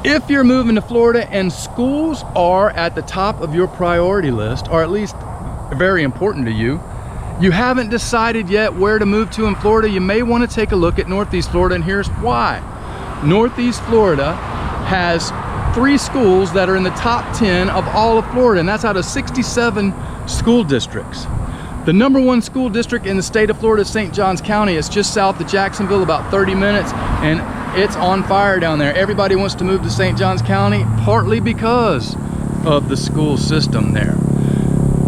If you're moving to Florida and schools are at the top of your priority list, or at least very important to you, you haven't decided yet where to move to in Florida, you may want to take a look at Northeast Florida, and here's why. Northeast Florida has 3 schools that are in the top 10 of all of Florida, and that's out of 67 school districts. The #1 school district in the state of Florida is St. Johns County. It's just south of Jacksonville, about 30 minutes, and it's on fire down there. Everybody wants to move to St. Johns County, partly because of the school system there.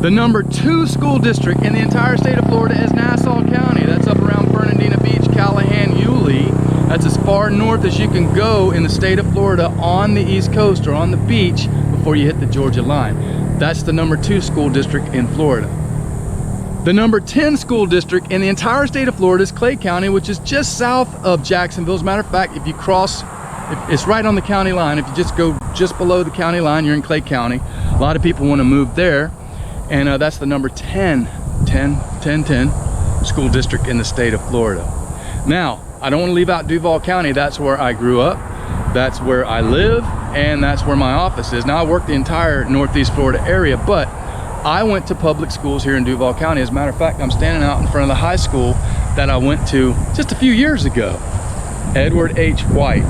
The #2 school district in the entire state of Florida is Nassau County. That's up around Fernandina Beach, Callahan, Yulee. That's as far north as you can go in the state of Florida on the East Coast or on the beach before you hit the Georgia line. That's the ¡2 school district in Florida. The #10 school district in the entire state of Florida is Clay County, which is just south of Jacksonville. As a matter of fact, if you cross, it's right on the county line. If you just go just below the county line, you're in Clay County. A lot of people want to move there, and that's the #10 school district in the state of Florida. Now, I don't want to leave out Duval County. That's where I grew up, that's where I live, and that's where my office is. Now, I work the entire Northeast Florida area, but I went to public schools here in Duval County. As a matter of fact, I'm standing out in front of the high school that I went to just a few years ago, Edward H. White.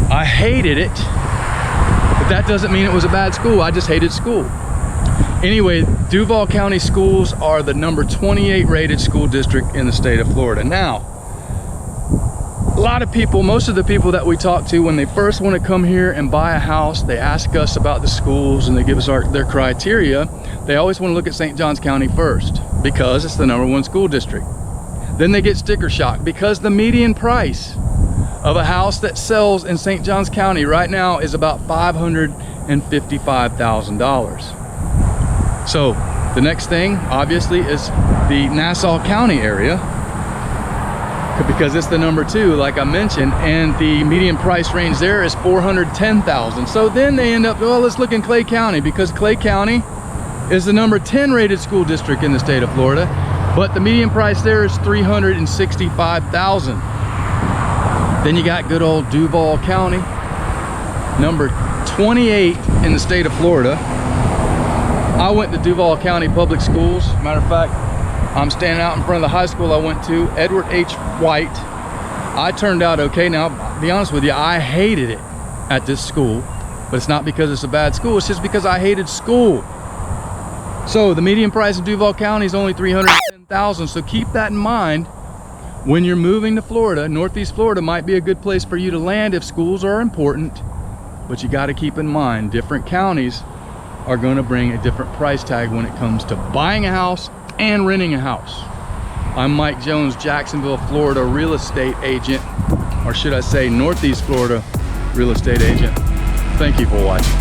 I hated it, but that doesn't mean it was a bad school. I just hated school. Anyway, Duval County schools are the #28 rated school district in the state of Florida. Now, a lot of people, most of the people that we talk to, when they first want to come here and buy a house, they ask us about the schools and they give us their criteria. They always want to look at St. Johns County first because it's the #1 school district. Then they get sticker shock because the median price of a house that sells in St. Johns County right now is about $555,000. So the next thing obviously is the Nassau County area, because it's the #2, like I mentioned, and the median price range there is $410,000. So then they end up, well, let's look in Clay County, because Clay County is the #10 rated school district in the state of Florida, but the median price there is $365,000. Then you got good old Duval County, #28 in the state of Florida. I went to Duval County Public Schools. Matter of fact, I'm standing out in front of the high school I went to, Edward H. White. I turned out okay. Now, to be honest with you, I hated it at this school, but it's not because it's a bad school, it's just because I hated school. So the median price in Duval County is only $310,000, so keep that in mind. When you're moving to Florida, Northeast Florida might be a good place for you to land if schools are important, but you got to keep in mind different counties are going to bring a different price tag when it comes to buying a house and renting a house. I'm Mike Jones, Jacksonville, Florida real estate agent, or should I say Northeast Florida real estate agent. Thank you for watching.